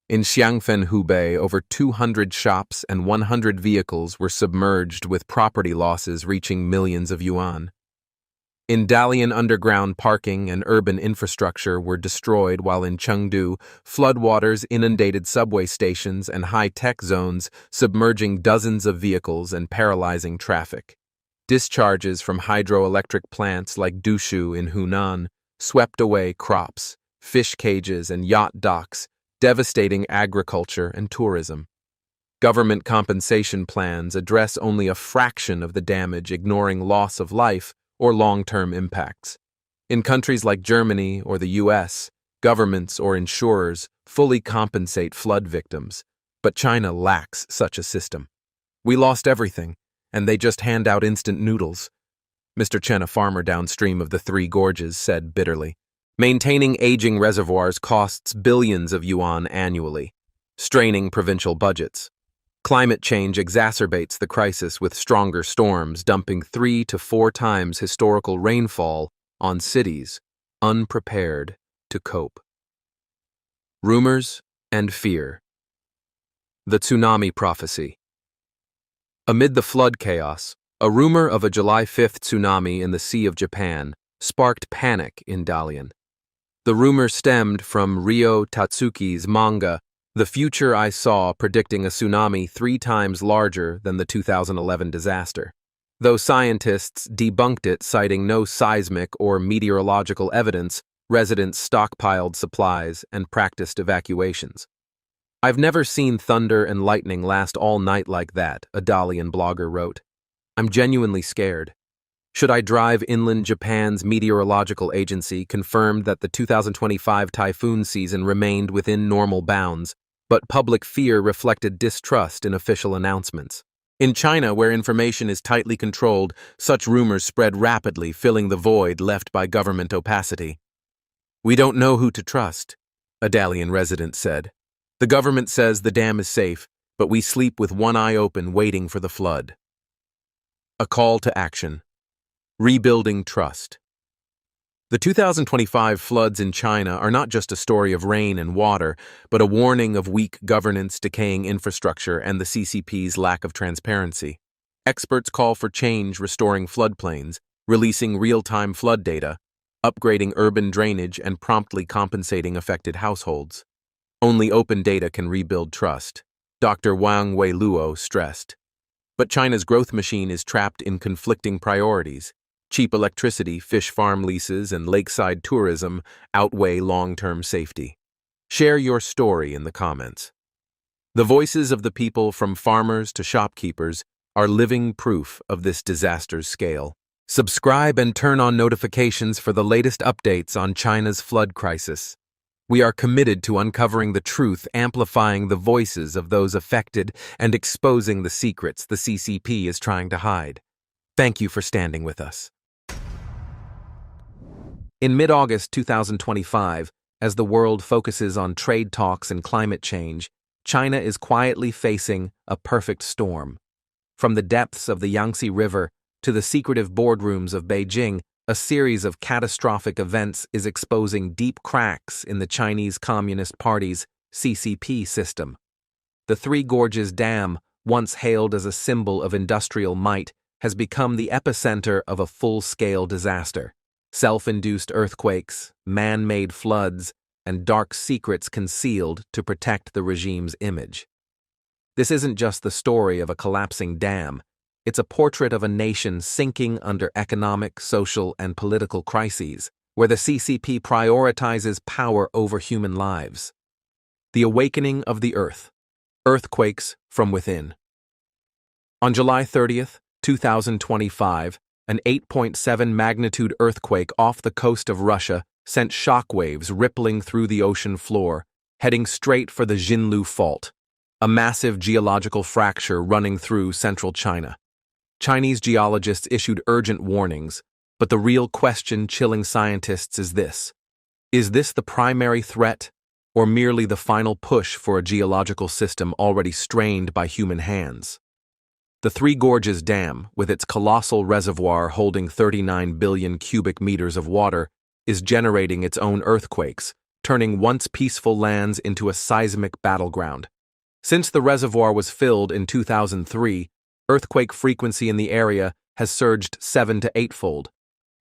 In Xiangfen, Hubei, over 200 shops and 100 vehicles were submerged, with property losses reaching millions of yuan. In Dalian, underground parking and urban infrastructure were destroyed, while in Chengdu, floodwaters inundated subway stations and high-tech zones, submerging dozens of vehicles and paralyzing traffic. Discharges from hydroelectric plants like Dushu in Hunan swept away crops, fish cages, and yacht docks, devastating agriculture and tourism. Government compensation plans address only a fraction of the damage, ignoring loss of life or long-term impacts. In countries like Germany or the US, governments or insurers fully compensate flood victims, but China lacks such a system. We lost everything, and they just hand out instant noodles, Mr. Chen, a farmer downstream of the Three Gorges, said bitterly. Maintaining aging reservoirs costs billions of yuan annually, straining provincial budgets. Climate change exacerbates the crisis with stronger storms dumping 3 to 4 times historical rainfall on cities unprepared to cope. Rumors and fear. The tsunami prophecy. Amid the flood chaos, a rumor of a July 5th tsunami in the Sea of Japan sparked panic in Dalian. The rumor stemmed from Ryo Tatsuki's manga, The Future I Saw, predicting a tsunami 3 times larger than the 2011 disaster. Though scientists debunked it, citing no seismic or meteorological evidence, residents stockpiled supplies and practiced evacuations. I've never seen thunder and lightning last all night like that, a Dalian blogger wrote. I'm genuinely scared. Should I drive inland? Japan's meteorological agency confirmed that the 2025 typhoon season remained within normal bounds, but public fear reflected distrust in official announcements. In China, where information is tightly controlled, such rumors spread rapidly, filling the void left by government opacity. We don't know who to trust, a Dalian resident said. The government says the dam is safe, but we sleep with one eye open waiting for the flood. A call to action. Rebuilding trust. The 2025 floods in China are not just a story of rain and water, but a warning of weak governance, decaying infrastructure, and the CCP's lack of transparency. Experts call for change, restoring floodplains, releasing real-time flood data, upgrading urban drainage, and promptly compensating affected households. Only open data can rebuild trust, Dr. Wang Weiluo stressed. But China's growth machine is trapped in conflicting priorities. Cheap electricity, fish farm leases, and lakeside tourism outweigh long-term safety. Share your story in the comments. The voices of the people, from farmers to shopkeepers, are living proof of this disaster's scale. Subscribe and turn on notifications for the latest updates on China's flood crisis. We are committed to uncovering the truth, amplifying the voices of those affected, and exposing the secrets the CCP is trying to hide. Thank you for standing with us. In mid-August 2025, as the world focuses on trade talks and climate change, China is quietly facing a perfect storm. From the depths of the Yangtze River to the secretive boardrooms of Beijing, a series of catastrophic events is exposing deep cracks in the Chinese Communist Party's CCP system. The Three Gorges Dam, once hailed as a symbol of industrial might, has become the epicenter of a full-scale disaster. Self-induced earthquakes, man-made floods, and dark secrets concealed to protect the regime's image. This isn't just the story of a collapsing dam. It's a portrait of a nation sinking under economic, social, and political crises, where the CCP prioritizes power over human lives. The awakening of the earth. Earthquakes from within. On July 30th, 2025, an 8.7 magnitude earthquake off the coast of Russia sent shockwaves rippling through the ocean floor, heading straight for the Jinlu Fault, a massive geological fracture running through central China. Chinese geologists issued urgent warnings, but the real question chilling scientists is this: is this the primary threat, or merely the final push for a geological system already strained by human hands? The Three Gorges Dam, with its colossal reservoir holding 39 billion cubic meters of water, is generating its own earthquakes, turning once peaceful lands into a seismic battleground. Since the reservoir was filled in 2003, earthquake frequency in the area has surged 7- to 8-fold.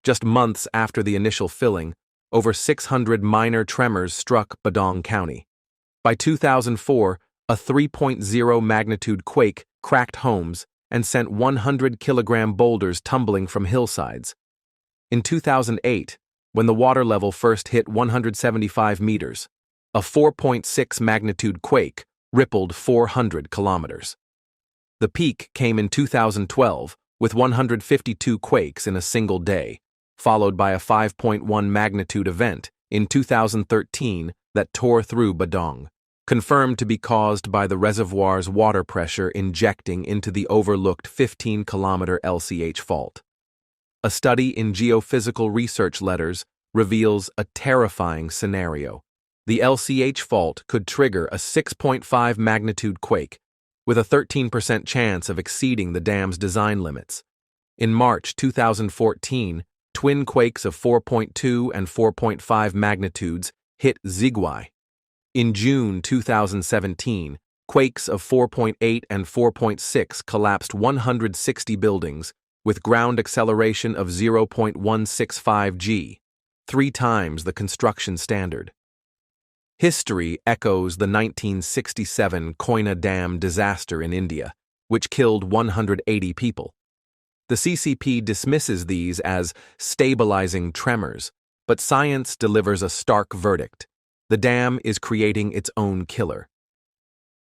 Just months after the initial filling, over 600 minor tremors struck Badong County. By 2004, a 3.0 magnitude quake cracked homes and sent 100-kilogram boulders tumbling from hillsides. In 2008, when the water level first hit 175 meters, a 4.6 magnitude quake rippled 400 kilometers. The peak came in 2012, with 152 quakes in a single day, followed by a 5.1 magnitude event in 2013 that tore through Badong, confirmed to be caused by the reservoir's water pressure injecting into the overlooked 15-kilometer LCH fault. A study in Geophysical Research Letters reveals a terrifying scenario. The LCH fault could trigger a 6.5 magnitude quake, with a 13% chance of exceeding the dam's design limits. In March 2014, twin quakes of 4.2 and 4.5 magnitudes hit Ziguai. In June 2017, quakes of 4.8 and 4.6 collapsed 160 buildings with ground acceleration of 0.165 g, 3 times the construction standard. History echoes the 1967 Koyna Dam disaster in India, which killed 180 people. The CCP dismisses these as stabilizing tremors, but science delivers a stark verdict. The dam is creating its own killer.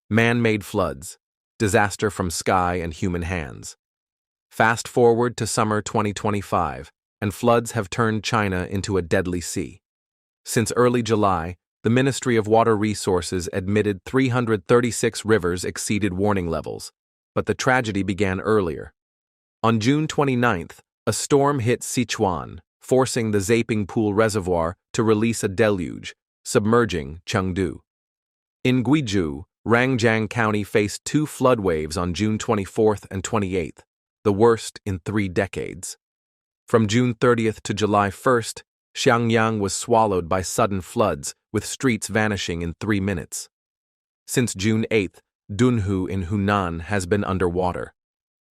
Man-made floods, disaster from sky and human hands. Fast forward to summer 2025, and floods have turned China into a deadly sea. Since early July, the Ministry of Water Resources admitted 336 rivers exceeded warning levels, but the tragedy began earlier. On June 29th, a storm hit Sichuan, forcing the Zaping Pool Reservoir to release a deluge, submerging Chengdu. In Guizhou, Rangjiang County faced 2 flood waves on June 24th and 28th, the worst in 3 decades. From June 30th to July 1st, Xiangyang was swallowed by sudden floods, with streets vanishing in 3 minutes. Since June 8th, Dunhu in Hunan has been underwater.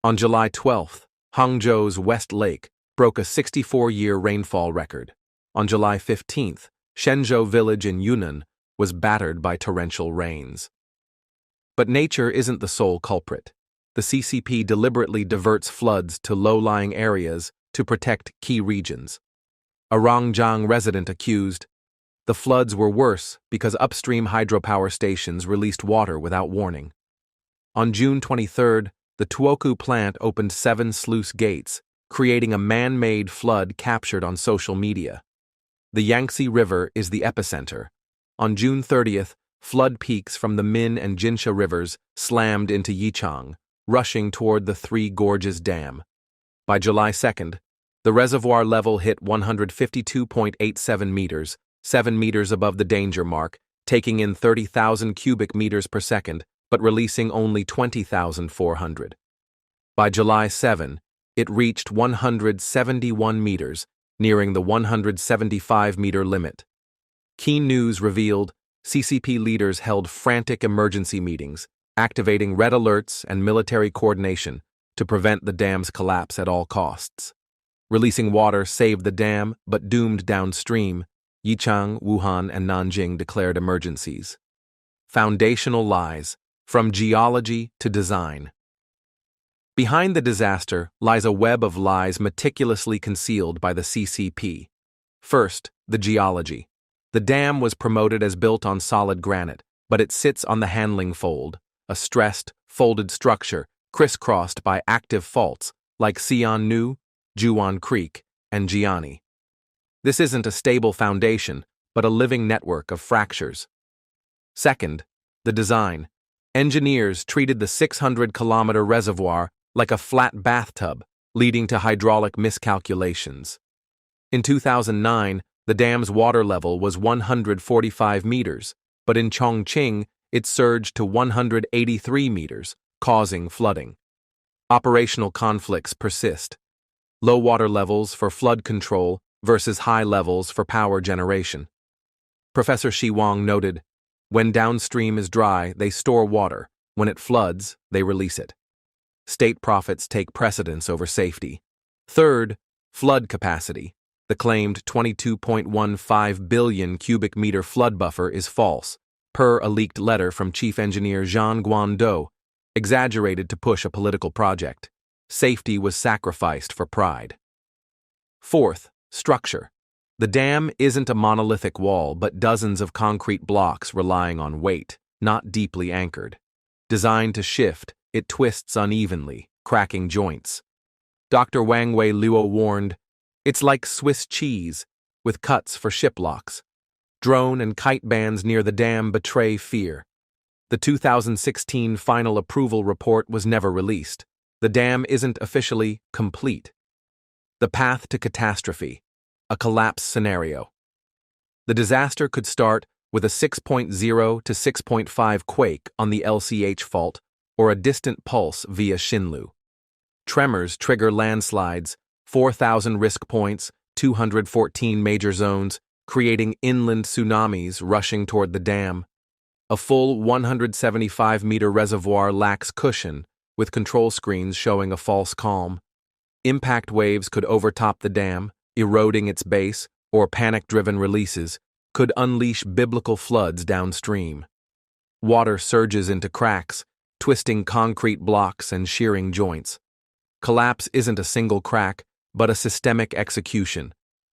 On July 12th, Hangzhou's West Lake broke a 64-year rainfall record. On July 15th, Shenzhou village in Yunnan was battered by torrential rains. But nature isn't the sole culprit. The CCP deliberately diverts floods to low-lying areas to protect key regions. A Rangjiang resident accused, the floods were worse because upstream hydropower stations released water without warning. On June 23rd, the Tuoku plant opened 7 sluice gates, creating a man-made flood captured on social media. The Yangtze River is the epicenter. On June 30th, flood peaks from the Min and Jinsha rivers slammed into Yichang, rushing toward the Three Gorges Dam. By July 2nd, the reservoir level hit 152.87 meters, 7 meters above the danger mark, taking in 30,000 cubic meters per second, but releasing only 20,400. By July 7, it reached 171 meters, nearing the 175-meter limit. Key News revealed CCP leaders held frantic emergency meetings, activating red alerts and military coordination to prevent the dam's collapse at all costs. Releasing water saved the dam, but doomed downstream. Yichang, Wuhan, and Nanjing declared emergencies. Foundational lies, from geology to design. Behind the disaster lies a web of lies meticulously concealed by the CCP. First, the geology. The dam was promoted as built on solid granite, but it sits on the handling fold, a stressed, folded structure crisscrossed by active faults like Xiannu, Juan Creek, and Jiani. This isn't a stable foundation, but a living network of fractures. Second, the design. Engineers treated the 600-kilometer reservoir like a flat bathtub, leading to hydraulic miscalculations. In 2009, the dam's water level was 145 meters, but in Chongqing, it surged to 183 meters, causing flooding. Operational conflicts persist. Low water levels for flood control versus high levels for power generation. Professor Shi Wang noted, when downstream is dry, they store water. When it floods, they release it. State profits take precedence over safety. Third, flood capacity. The claimed 22.15 billion cubic meter flood buffer is false, per a leaked letter from Chief Engineer Zhang Guangdou, exaggerated to push a political project. Safety was sacrificed for pride. Fourth, structure. The dam isn't a monolithic wall, but dozens of concrete blocks relying on weight, not deeply anchored. Designed to shift, it twists unevenly, cracking joints. Dr. Wang Wei Luo warned, it's like Swiss cheese, with cuts for ship locks. Drone and kite bands near the dam betray fear. The 2016 final approval report was never released. The dam isn't officially complete. The path to catastrophe, a collapse scenario. The disaster could start with a 6.0 to 6.5 quake on the LCH fault or a distant pulse via Xinlu. Tremors trigger landslides, 4,000 risk points, 214 major zones, creating inland tsunamis rushing toward the dam. A full 175-meter reservoir lacks cushion, with control screens showing a false calm. Impact waves could overtop the dam, eroding its base, or panic-driven releases could unleash biblical floods downstream. Water surges into cracks, twisting concrete blocks and shearing joints. Collapse isn't a single crack, but a systemic execution.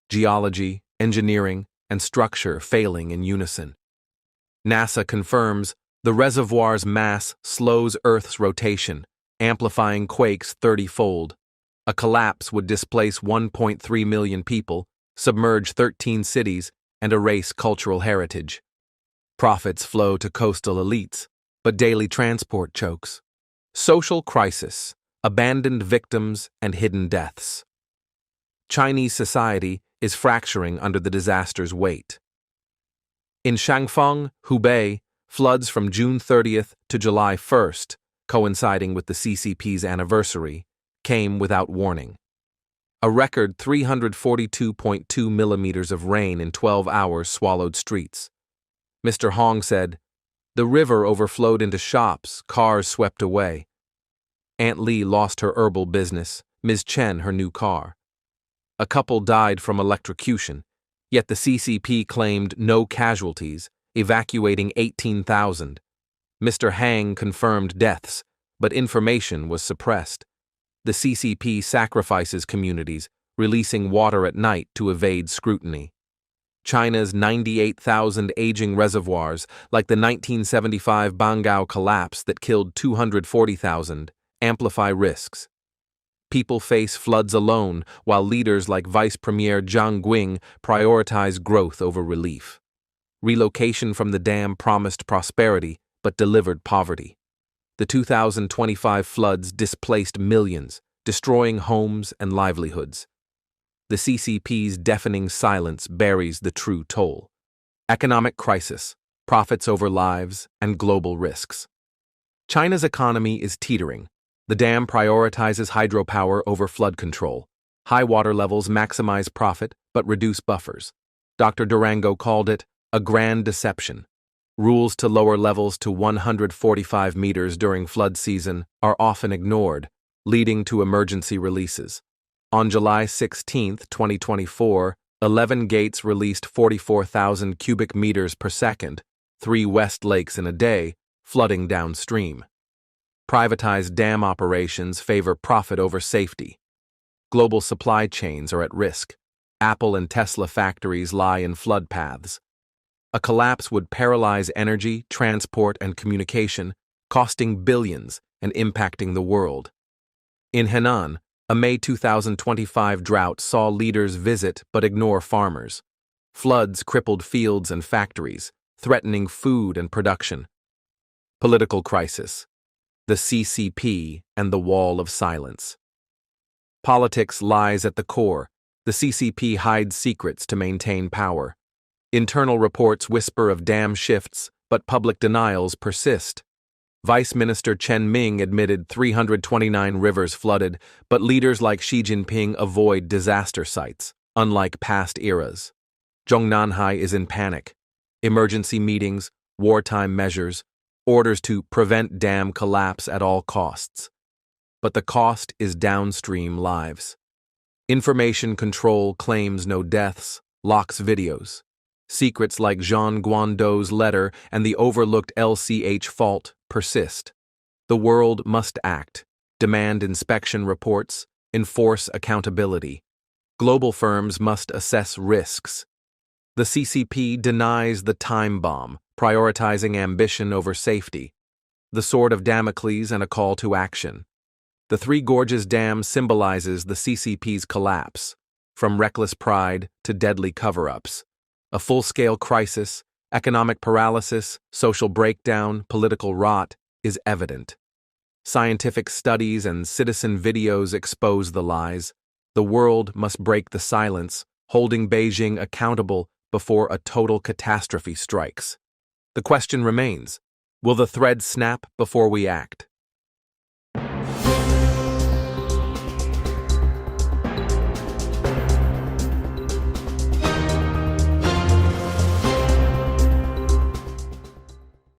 Geology, engineering, and structure failing in unison. NASA confirms the reservoir's mass slows Earth's rotation, amplifying quakes 30-fold. A collapse would displace 1.3 million people, submerge 13 cities, and erase cultural heritage. Profits flow to coastal elites, but daily transport chokes. Social crisis, abandoned victims, and hidden deaths. Chinese society is fracturing under the disaster's weight. In Shangfeng, Hubei, floods from June 30th to July 1st, coinciding with the CCP's anniversary, came without warning. A record 342.2 millimeters of rain in 12 hours swallowed streets. Mr. Hong said, the river overflowed into shops, cars swept away. Aunt Lee lost her herbal business, Ms. Chen her new car. A couple died from electrocution, yet the CCP claimed no casualties, evacuating 18,000. Mr. Hang confirmed deaths, but information was suppressed. The CCP sacrifices communities, releasing water at night to evade scrutiny. China's 98,000 aging reservoirs, like the 1975 Bangao collapse that killed 240,000, amplify risks. People face floods alone, while leaders like Vice Premier Zhang Guing prioritize growth over relief. Relocation from the dam promised prosperity, but delivered poverty. The 2025 floods displaced millions, destroying homes and livelihoods. The CCP's deafening silence buries the true toll. Economic crisis, profits over lives, and global risks. China's economy is teetering. The dam prioritizes hydropower over flood control. High water levels maximize profit but reduce buffers. Dr. Durango called it a grand deception. Rules to lower levels to 145 meters during flood season are often ignored, leading to emergency releases. On July 16, 2024, 11 gates released 44,000 cubic meters per second, 3 West Lakes in a day, flooding downstream. Privatized dam operations favor profit over safety. Global supply chains are at risk. Apple and Tesla factories lie in flood paths. A collapse would paralyze energy, transport, and communication, costing billions and impacting the world. In Henan, a May 2025 drought saw leaders visit but ignore farmers. Floods crippled fields and factories, threatening food and production. Political crisis. The CCP and the wall of silence. Politics lies at the core. The CCP hides secrets to maintain power. Internal reports whisper of dam shifts, but public denials persist. Vice Minister Chen Ming admitted 329 rivers flooded, but leaders like Xi Jinping avoid disaster sites, unlike past eras. Zhongnanhai is in panic. Emergency meetings, wartime measures, orders to prevent dam collapse at all costs. But the cost is downstream lives. Information control claims no deaths, locks videos. Secrets like Jean Guando's letter and the overlooked LCH fault persist. The world must act, demand inspection reports, enforce accountability. Global firms must assess risks. The CCP denies the time bomb, prioritizing ambition over safety. The sword of Damocles and a call to action. The Three Gorges Dam symbolizes the CCP's collapse, from reckless pride to deadly cover-ups. A full-scale crisis, economic paralysis, social breakdown, political rot is evident. Scientific studies and citizen videos expose the lies. The world must break the silence, holding Beijing accountable before a total catastrophe strikes. The question remains, will the thread snap before we act?